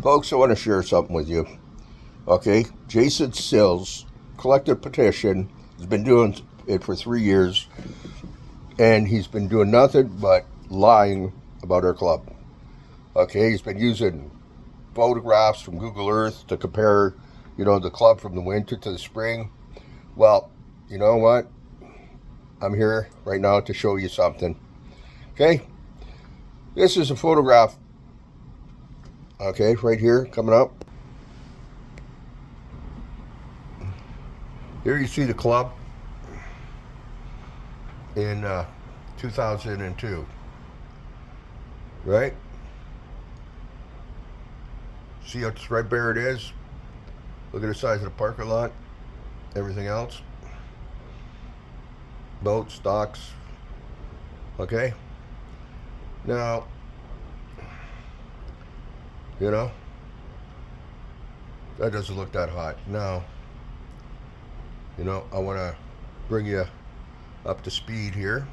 Folks, I want to share something with you. Okay, Jason Sills collected a petition. He's been doing it for 3 years, and he's been doing nothing but lying about our club. Okay, he's been using photographs from Google Earth to compare, the club from the winter to the spring. Well, you know what? I'm here right now to show you something. Okay, this is a photograph. Okay, right here, coming up. Here you see the club in 2002, right? See how threadbare it is? Look at the size of the parking lot, everything else. Boats, docks, okay? Now, that doesn't look that hot. Now, I want to bring you up to speed here.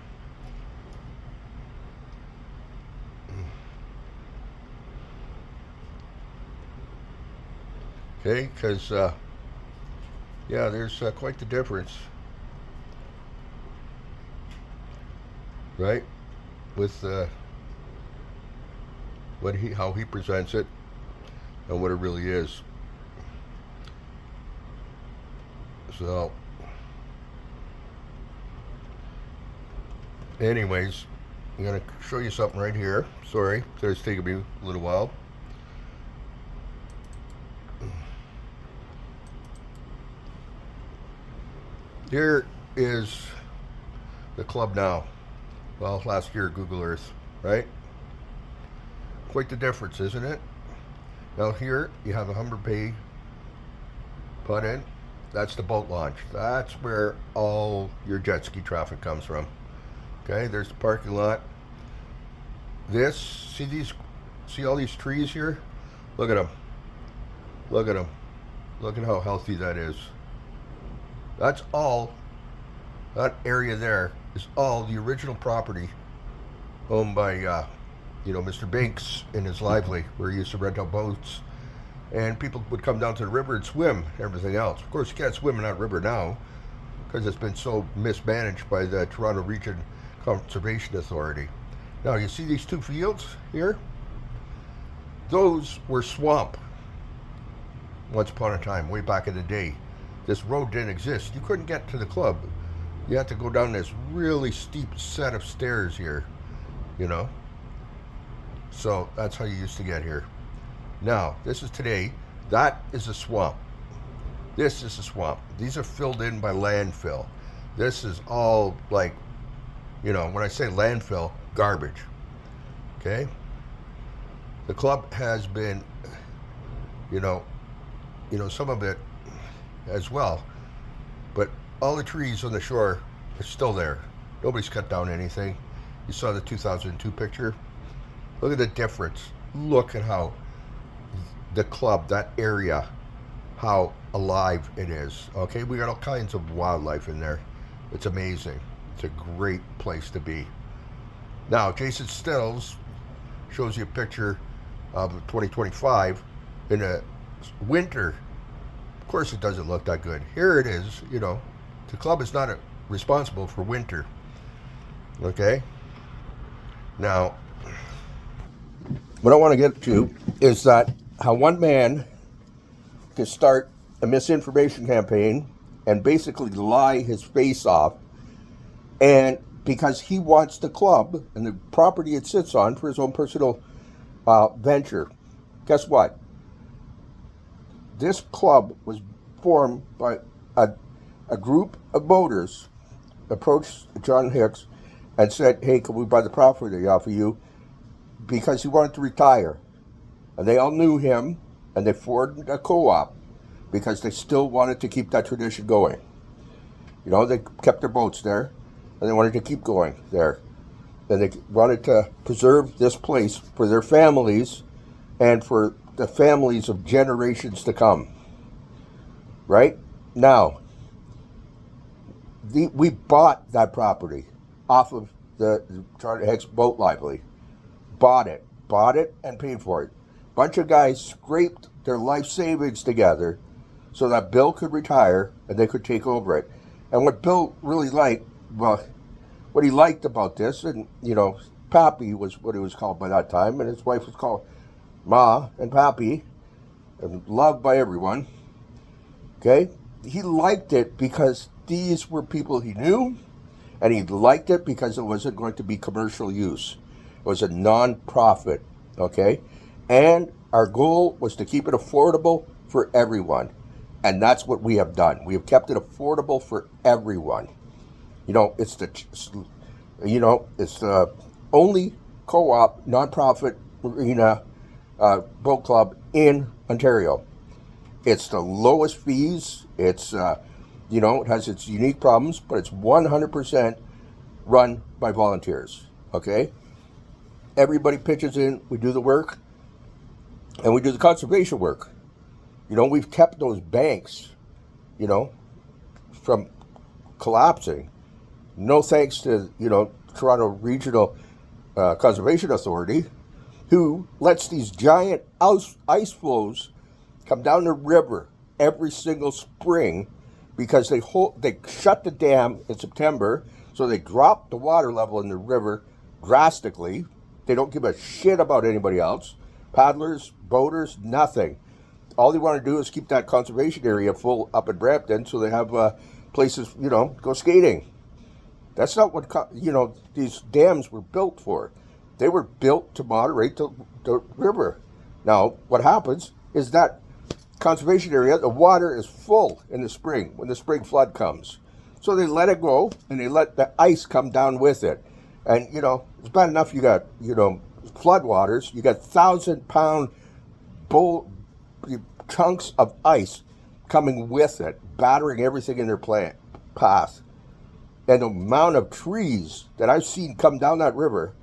Okay, because, there's quite the difference, right, with how he presents it and what it really is. So, anyways, I'm going to show you something right here. Sorry, it's taking me a little while. Here is the club now. Well, last year, Google Earth, right? Quite the difference, isn't it? Now here, you have a Humber Bay put in. That's the boat launch. That's where all your jet ski traffic comes from. Okay, there's the parking lot. See all these trees here? Look at them. Look at them. Look at how healthy that is. That's all, that area there is all the original property owned by, Mr. Binks in his lively, where he used to rent out boats. And people would come down to the river and swim and everything else. Of course, you can't swim in that river now because it's been so mismanaged by the Toronto Region Conservation Authority. Now, you see these two fields here? Those were swamp once upon a time, way back in the day. This road didn't exist. You couldn't get to the club. You had to go down this really steep set of stairs here, So that's how you used to get here. Now, this is today. That is a swamp. This is a swamp. These are filled in by landfill. This is all like, when I say landfill, garbage. Okay? The club has been, some of it as well. But all the trees on the shore are still there. Nobody's cut down anything. You saw the 2002 picture. Look at the difference. Look at how the club, that area, how alive it is. Okay, we got all kinds of wildlife in there. It's amazing. It's a great place to be. Now, Jason Stills shows you a picture of 2025 in the winter. Of course, it doesn't look that good. Here it is, the club is not responsible for winter. Okay? Now, what I want to get to is that how one man can start a misinformation campaign and basically lie his face off, and because he wants the club and the property it sits on for his own personal venture. Guess what? This club was formed by a group of boaters approached John Hicks and said, hey, can we buy the property off of you? Because he wanted to retire. And they all knew him, and they formed a co-op because they still wanted to keep that tradition going. They kept their boats there, and they wanted to keep going there. And they wanted to preserve this place for their families and for the families of generations to come. Right? Now, we bought that property off of the Charlie Hicks boat lively. Bought it and paid for it. Bunch of guys scraped their life savings together so that Bill could retire and they could take over it. And what Bill really liked, well, what he liked about this, and Pappy was what he was called by that time, and his wife was called Ma and Pappy, and loved by everyone. Okay? He liked it because these were people he knew, and he liked it because it wasn't going to be commercial use. It was a non-profit, okay? And our goal was to keep it affordable for everyone. And that's what we have done. We have kept it affordable for everyone. It's the only co-op, non-profit arena boat club in Ontario. It's the lowest fees. It's, it has its unique problems, but it's 100% run by volunteers, okay? Everybody pitches in, we do the work, and we do the conservation work. We've kept those banks, from collapsing. No thanks to, Toronto Regional Conservation Authority, who lets these giant ice flows come down the river every single spring because they shut the dam in September, so they drop the water level in the river drastically. They don't give a shit about anybody else. Paddlers, boaters, nothing. All they want to do is keep that conservation area full up in Brampton so they have places, go skating. That's not what, these dams were built for. They were built to moderate the river. Now, what happens is that conservation area, the water is full in the spring when the spring flood comes. So they let it go and they let the ice come down with it. And, it's bad enough you got, flood waters. You got 1,000-pound chunks of ice coming with it, battering everything in their path. And the amount of trees that I've seen come down that river,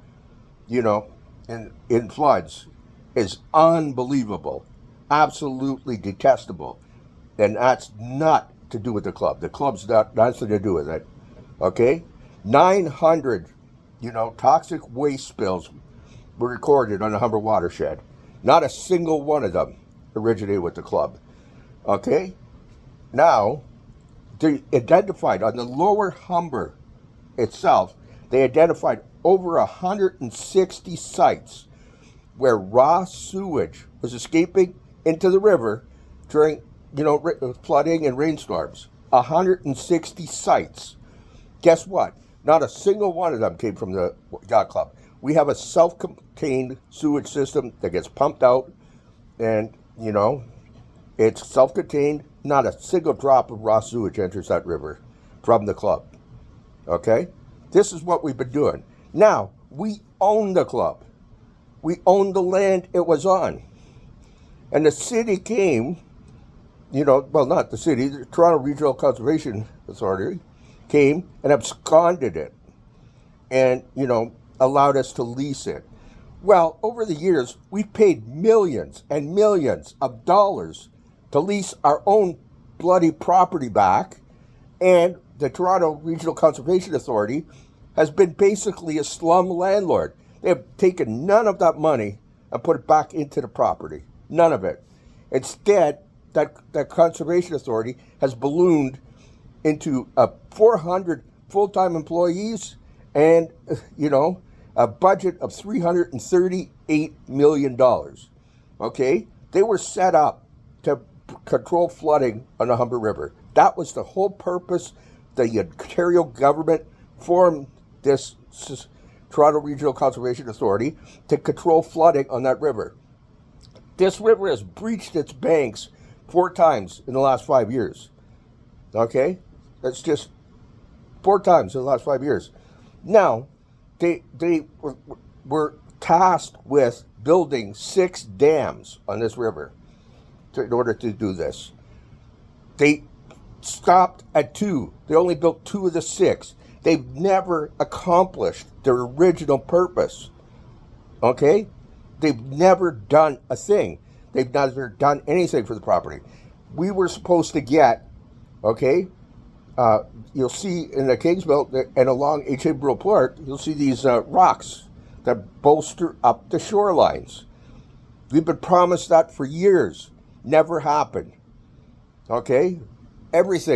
in floods is unbelievable. Absolutely detestable. And that's not to do with the club. The club's nothing to do with it. Okay? 900, toxic waste spills were recorded on the Humber watershed. Not a single one of them originated with the club. Okay? Now, they identified on the lower Humber itself, they identified over 160 sites where raw sewage was escaping into the river during, flooding and rainstorms. 160 sites. Guess what? Not a single one of them came from the yacht club. We have a self-contained sewage system that gets pumped out, and, it's self-contained. Not a single drop of raw sewage enters that river from the club. Okay? This is what we've been doing. Now, we own the club. We own the land it was on. And the city came, not the city, the Toronto Regional Conservation Authority came and absconded it and, allowed us to lease it. Well, over the years, we've paid millions and millions of dollars to lease our own bloody property back, and the Toronto Regional Conservation Authority has been basically a slum landlord. They have taken none of that money and put it back into the property. None of it. Instead, that Conservation Authority has ballooned into 400 full-time employees and, a budget of $338 million. Okay? They were set up to control flooding on the Humber River. That was the whole purpose. The Ontario government formed this Toronto Regional Conservation Authority to control flooding on that river. This river has breached its banks 4 times in the last 5 years. Okay? That's just 4 times in the last 5 years. Now, they were tasked with building 6 dams on this river in order to do this. They stopped at 2. They only built 2 of the 6. They've never accomplished their original purpose. Okay? They've never done a thing. They've never done anything for the property. We were supposed to get, okay, you'll see in the Kingsville and along H.A. Port, you'll see these rocks that bolster up the shorelines. We've been promised that for years. Never happened. Okay? Everything.